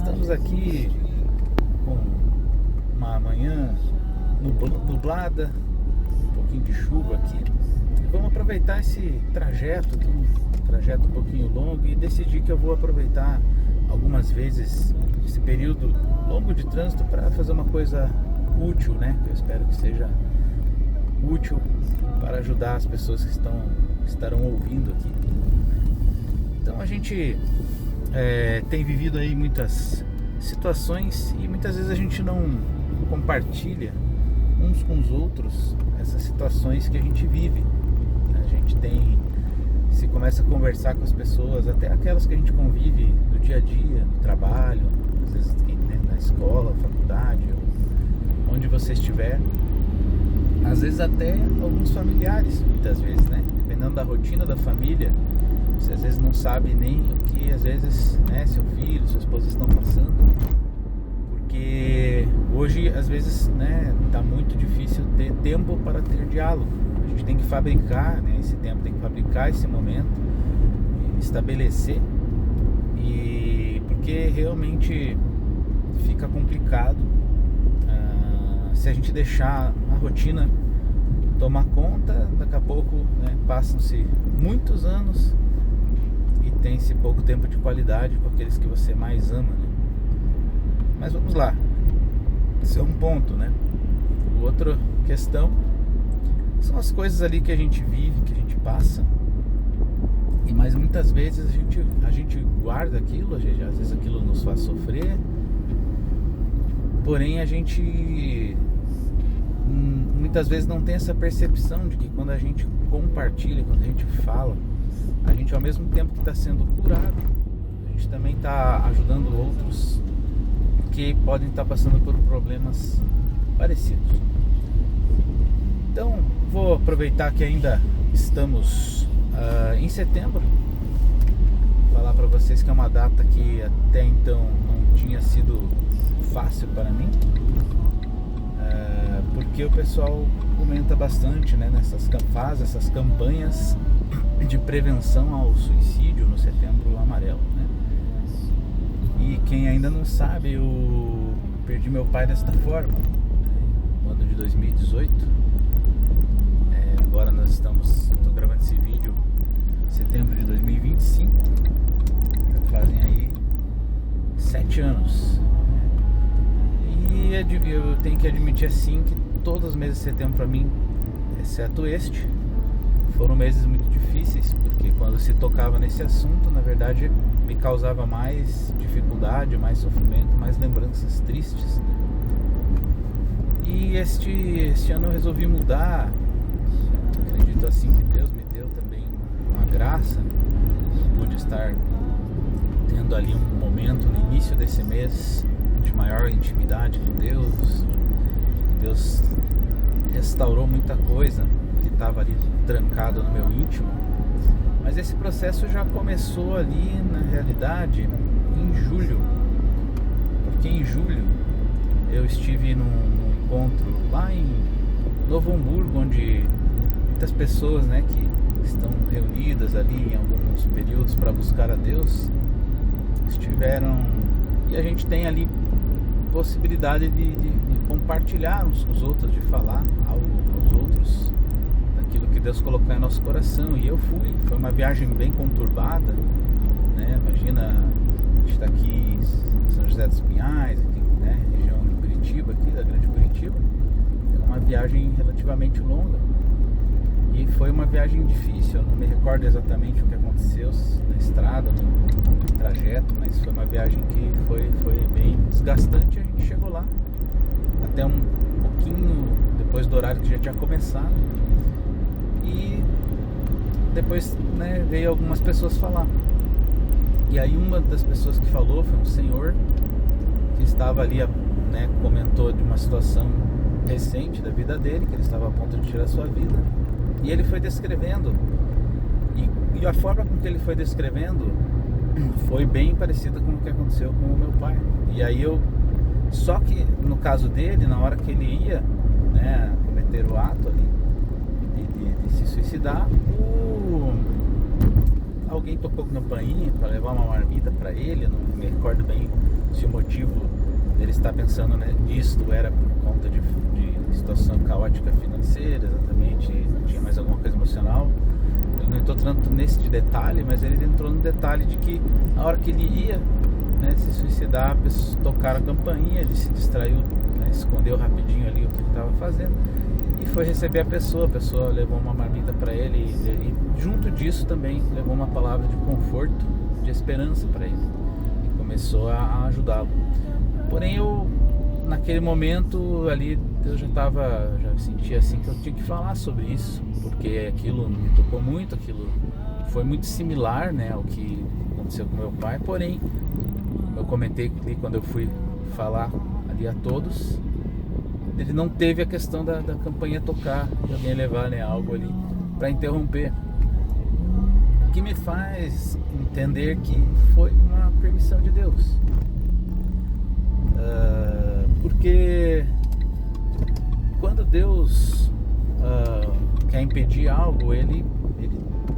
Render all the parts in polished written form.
estamos aqui com uma manhã nublada, um pouquinho de chuva aqui. E vamos aproveitar esse trajeto, um trajeto um pouquinho longo, e decidi que eu vou aproveitar algumas vezes esse período longo de trânsito para fazer uma coisa útil, né? Que eu espero que seja útil para ajudar as pessoas que estarão ouvindo aqui. Então a gente tem vivido aí muitas situações e muitas vezes a gente não compartilha uns com os outros essas situações que a gente vive. A gente se começa a conversar com as pessoas, até aquelas que a gente convive no dia a dia, no trabalho, às vezes na escola, faculdade, ou onde você estiver. Às vezes até alguns familiares, muitas vezes, né? Dependendo da rotina da família, você às vezes não sabe nem o que, às vezes, né, seu filho, sua esposa estão passando. Porque hoje, às vezes, né, tá muito difícil ter tempo para ter diálogo. A gente tem que fabricar, né, esse tempo, tem que fabricar esse momento, estabelecer. E porque realmente fica complicado se a gente deixar a rotina tomar conta. Daqui a pouco, né, passam-se muitos anos e tem-se pouco tempo de qualidade com aqueles que você mais ama, né? Mas vamos lá, esse é um ponto, né? Outra questão são as coisas ali que a gente vive, que a gente passa. Mas muitas vezes a gente guarda aquilo, às vezes aquilo nos faz sofrer. Porém a gente muitas vezes não tem essa percepção de que quando a gente compartilha, quando a gente fala, a gente, ao mesmo tempo que está sendo curado, a gente também está ajudando outros que podem estar passando por problemas parecidos. Então vou aproveitar que ainda estamos em setembro, falar para vocês que é uma data que até então não tinha sido fácil para mim, porque o pessoal comenta bastante, né, faz essas campanhas de prevenção ao suicídio no Setembro Amarelo, né? E quem ainda não sabe, eu perdi meu pai desta forma no ano de 2018. Agora estou gravando esse vídeo em setembro de 2025, já fazem aí 7 anos. E eu tenho que admitir assim que todos os meses de setembro para mim, exceto este, foram meses muito difíceis, porque quando se tocava nesse assunto, na verdade me causava mais dificuldade, mais sofrimento, mais lembranças tristes, né? E este ano eu resolvi mudar. Acredito assim que Deus me deu também uma graça. Pude estar tendo ali um momento no início desse mês de maior intimidade com Deus. Deus restaurou muita coisa que estava ali trancado no meu íntimo. Mas esse processo já começou ali, na realidade, em julho. Porque em julho eu estive num encontro lá em Novo Hamburgo, onde muitas pessoas, né, que estão reunidas ali em alguns períodos para buscar a Deus, estiveram. E a gente tem ali possibilidade de compartilhar uns com os outros, de falar algo aos outros, daquilo que Deus colocou em nosso coração. E eu foi uma viagem bem conturbada, né? Imagina, a gente está aqui em São José dos Pinhais, aqui, né, região de Curitiba, aqui da Grande Curitiba. É uma viagem relativamente longa e foi uma viagem difícil. Eu não me recordo exatamente o que aconteceu na estrada, no trajeto, mas foi uma viagem que foi bem desgastante. A gente chegou lá até um pouquinho depois do horário que já tinha começado, e depois, né, veio algumas pessoas falar. E aí uma das pessoas que falou foi um senhor que estava ali, né, comentou de uma situação recente da vida dele, que ele estava a ponto de tirar a sua vida. E ele foi descrevendo, e a forma com que ele foi descrevendo foi bem parecida com o que aconteceu com o meu pai. E aí só que no caso dele, na hora que ele ia, né, cometer o ato ali de se suicidar, alguém tocou na campainha para levar uma marmita para ele, eu não me me recordo bem se o motivo dele estar pensando nisso era por conta de situação caótica financeira, exatamente, tinha mais alguma coisa emocional. Eu não estou entrando nesse de detalhe, mas ele entrou no detalhe de que a hora que ele ia, né, se suicidar, tocaram a campainha, ele se distraiu, né, escondeu rapidinho ali o que ele estava fazendo e foi receber a pessoa levou uma marmita para ele e junto disso também levou uma palavra de conforto, de esperança para ele e começou a ajudá-lo. Porém eu, naquele momento ali, eu já sentia assim que eu tinha que falar sobre isso, porque aquilo me tocou muito, aquilo foi muito similar, né, ao que aconteceu com meu pai. Porém, eu comentei ali quando eu fui falar ali a todos, ele não teve a questão da campanha tocar, de alguém levar, né, algo ali para interromper, o que me faz entender que foi uma permissão de Deus. Porque quando Deus quer impedir algo, ele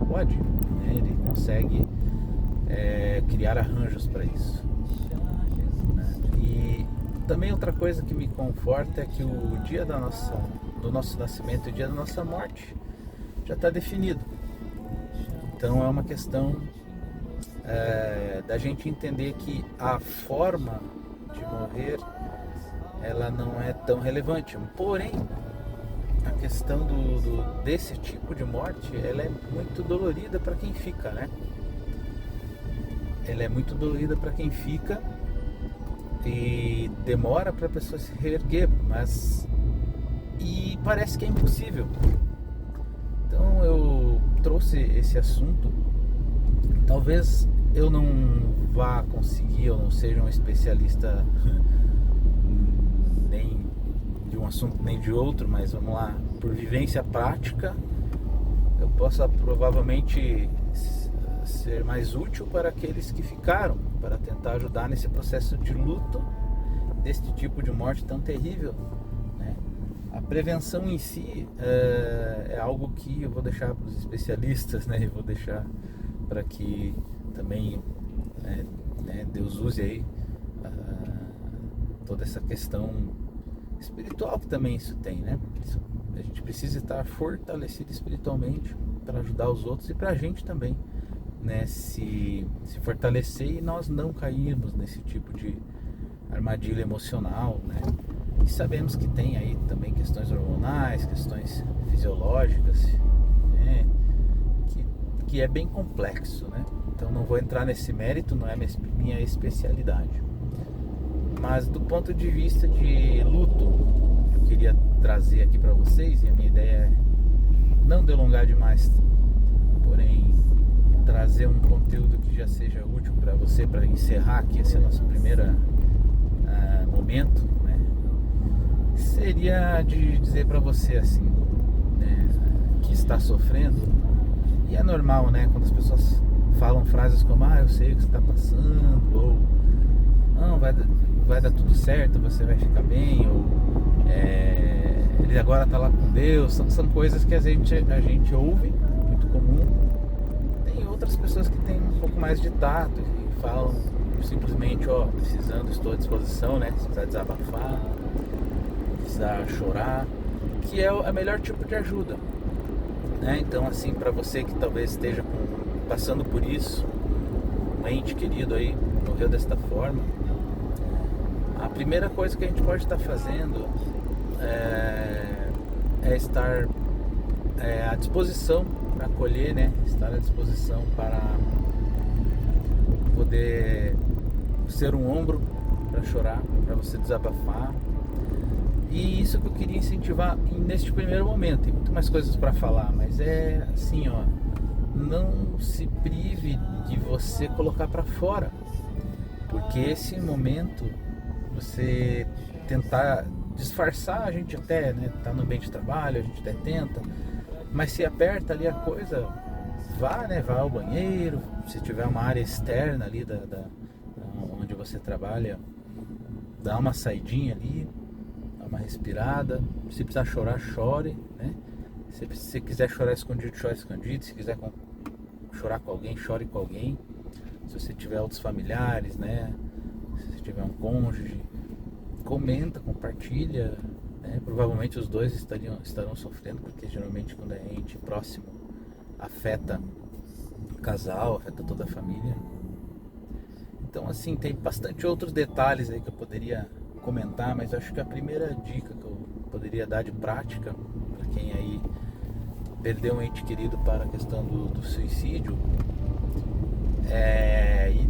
pode, né? Ele consegue criar arranjos para isso, né? E também outra coisa que me conforta é que o dia do nosso nascimento e o dia da nossa morte já está definido. Então é uma questão da gente entender que a forma de morrer ela não é tão relevante. Porém, a questão desse tipo de morte, ela é muito dolorida para quem fica, né? Ela é muito dolorida para quem fica e demora para a pessoa se reerguer, e parece que é impossível. Então eu trouxe esse assunto. Talvez eu não vá conseguir, eu não seja um especialista nem de um assunto nem de outro, mas vamos lá, por vivência prática, eu possa provavelmente ser mais útil para aqueles que ficaram, para tentar ajudar nesse processo de luto deste tipo de morte tão terrível, né? A prevenção em si é algo que eu vou deixar para os especialistas, né? Eu vou deixar para que também Deus use aí toda essa questão espiritual que também isso tem, né? A gente precisa estar fortalecido espiritualmente para ajudar os outros e para a gente também, né? Se fortalecer e nós não cairmos nesse tipo de armadilha emocional, né? E sabemos que tem aí também questões hormonais, questões fisiológicas, né? Que é bem complexo, né? Então não vou entrar nesse mérito, não é minha especialidade. Mas do ponto de vista de luto, eu queria trazer aqui para vocês, e a minha ideia é não delongar demais, porém trazer um conteúdo que já seja útil para você, para encerrar aqui esse nosso primeiro momento, né? Seria de dizer para você assim, né, que está sofrendo, e é normal, né, quando as pessoas falam frases como eu sei o que você está passando, ou não, vai dar tudo certo, você vai ficar bem, ou ele agora está lá com Deus. São coisas que a gente ouve, muito comum. Tem outras pessoas que têm um pouco mais de tato e falam simplesmente, precisando, estou à disposição, né? Se precisar desabafar, precisar chorar, que é o melhor tipo de ajuda, né? Então, assim, para você que talvez esteja passando por isso, um ente querido aí morreu desta forma, a primeira coisa que a gente pode estar fazendo é estar à disposição para acolher, né? Estar à disposição para poder ser um ombro para chorar, para você desabafar. E isso que eu queria incentivar neste primeiro momento. Tem muito mais coisas para falar, mas é assim, não se prive de você colocar para fora, porque esse momento você tentar disfarçar, a gente até, né, tá no ambiente de trabalho, a gente até tenta, mas se aperta ali a coisa, vá ao banheiro, se tiver uma área externa ali onde você trabalha, dá uma saidinha ali, dá uma respirada. Se precisar chorar, chore, né? Se você quiser chorar escondido, chore escondido. Se quiser chorar com alguém, chore com alguém. Se você tiver outros familiares, né? Se você tiver um cônjuge, comenta, compartilha, né? Provavelmente os dois estarão sofrendo, porque geralmente quando é ente próximo afeta o casal, afeta toda a família. Então assim, tem bastante outros detalhes aí que eu poderia comentar, mas acho que a primeira dica que eu poderia dar de prática para quem aí perdeu um ente querido para a questão do suicídio e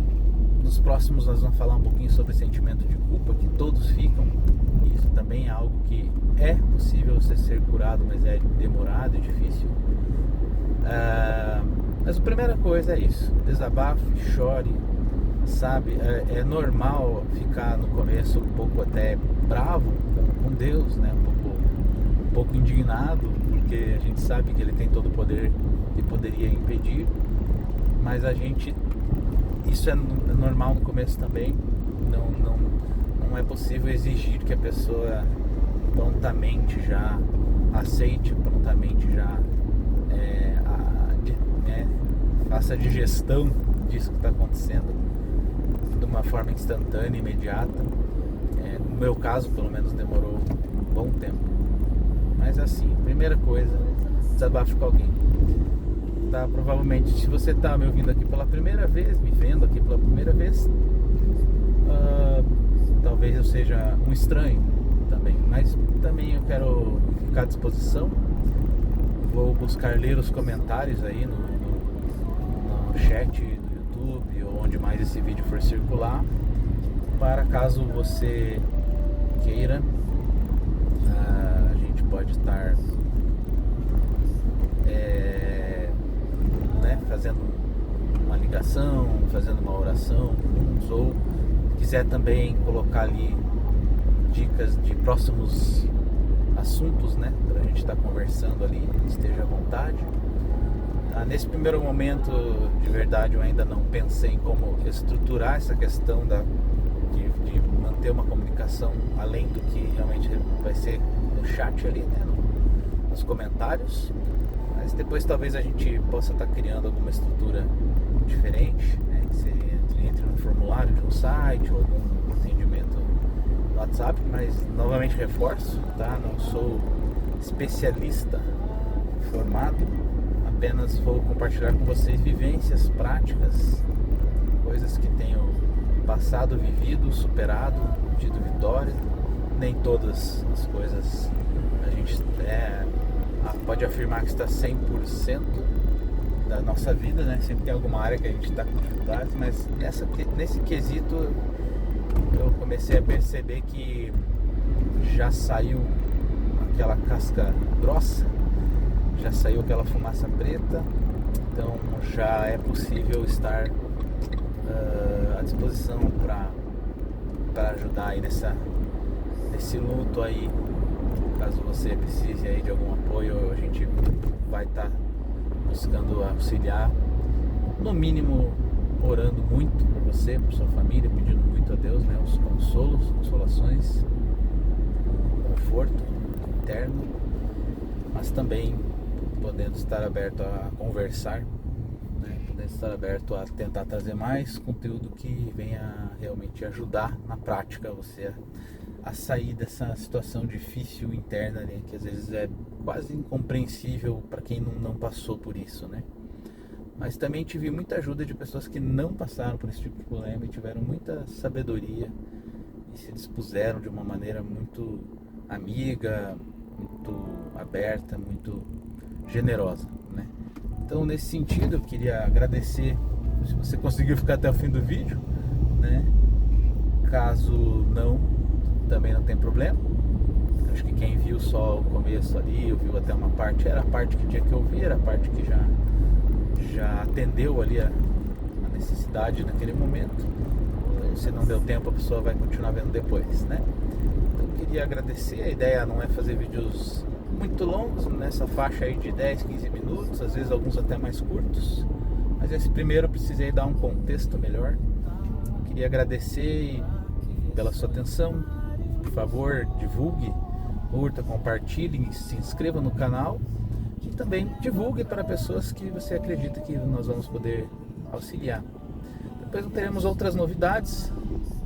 nos próximos nós vamos falar um pouquinho sobre sentimento de culpa que todos ficam. Isso também é algo que é possível ser curado, mas é demorado, é difícil. Mas a primeira coisa é isso: desabafe, chore, sabe? É normal ficar no começo um pouco até bravo com Deus, né? Um pouco indignado, porque a gente sabe que Ele tem todo o poder e poderia impedir, mas isso é normal no começo também. Não é possível exigir que a pessoa prontamente já aceite, prontamente já faça a digestão disso que está acontecendo de uma forma instantânea, imediata. No meu caso, pelo menos, demorou um bom tempo. Mas assim, primeira coisa, desabafe com alguém. Tá? Provavelmente, se você está me ouvindo aqui pela primeira vez, me vendo aqui pela primeira vez, talvez eu seja um estranho também. Mas também eu quero ficar à disposição. Vou buscar ler os comentários aí no chat do YouTube ou onde mais esse vídeo for circular, para caso você queira, a gente pode estar fazendo uma ligação, fazendo uma oração juntos, ou quiser também colocar ali dicas de próximos assuntos, né, para a gente estar conversando ali, esteja à vontade. Nesse primeiro momento, de verdade, eu ainda não pensei em como estruturar essa questão de manter uma comunicação além do que realmente vai ser no chat ali, né, nos comentários. Mas depois talvez a gente possa estar criando alguma estrutura diferente, né, que seria entre um formulário de um site ou algum atendimento no WhatsApp. Mas novamente reforço, tá? Não sou especialista formado. Apenas vou compartilhar com vocês vivências práticas, coisas que tenho passado, vivido, superado, tido vitória. Nem todas as coisas a gente pode afirmar que está 100% da nossa vida, né? Sempre tem alguma área que a gente está com dificuldades, mas nesse quesito eu comecei a perceber que já saiu aquela casca grossa, já saiu aquela fumaça preta, então já é possível estar à disposição para ajudar aí nesse luto aí. Caso você precise aí de algum apoio, a gente vai estar buscando auxiliar, no mínimo orando muito por você, por sua família, pedindo muito a Deus, né, os consolações, conforto interno, mas também podendo estar aberto a conversar, né? Podendo estar aberto a tentar trazer mais conteúdo que venha realmente ajudar na prática você a sair dessa situação difícil interna, né? Que às vezes é quase incompreensível para quem não passou por isso, né? Mas também tive muita ajuda de pessoas que não passaram por esse tipo de problema e tiveram muita sabedoria e se dispuseram de uma maneira muito amiga, muito aberta, muito generosa, né? Então, nesse sentido, eu queria agradecer se você conseguiu ficar até o fim do vídeo, né? Caso não, também não tem problema. Acho que quem viu só o começo ali, ouviu até uma parte, era a parte que tinha que ouvir, era a parte que já atendeu ali a necessidade naquele momento. Então, se não deu tempo, a pessoa vai continuar vendo depois, né? Então, eu queria agradecer. A ideia não é fazer vídeos muito longos, nessa faixa aí de 10, 15 minutos, às vezes alguns até mais curtos, mas esse primeiro eu precisei dar um contexto melhor. Queria agradecer pela sua atenção. Por favor, divulgue, curta, compartilhe, se inscreva no canal e também divulgue para pessoas que você acredita que nós vamos poder auxiliar. Depois teremos outras novidades.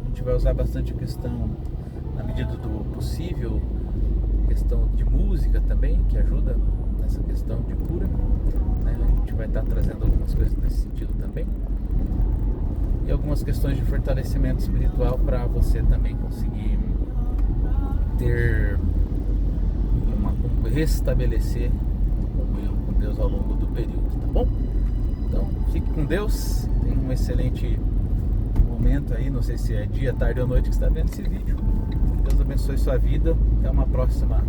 A gente vai usar bastante a questão, na medida do possível, questão de música também, que ajuda nessa questão de cura, né? A gente vai estar trazendo algumas coisas nesse sentido também. E algumas questões de fortalecimento espiritual para você também conseguir ter restabelecer comunhão com Deus ao longo do período, tá bom? Então, fique com Deus, tenha um excelente momento aí, não sei se é dia, tarde ou noite que você está vendo esse vídeo. Deus abençoe sua vida, até uma próxima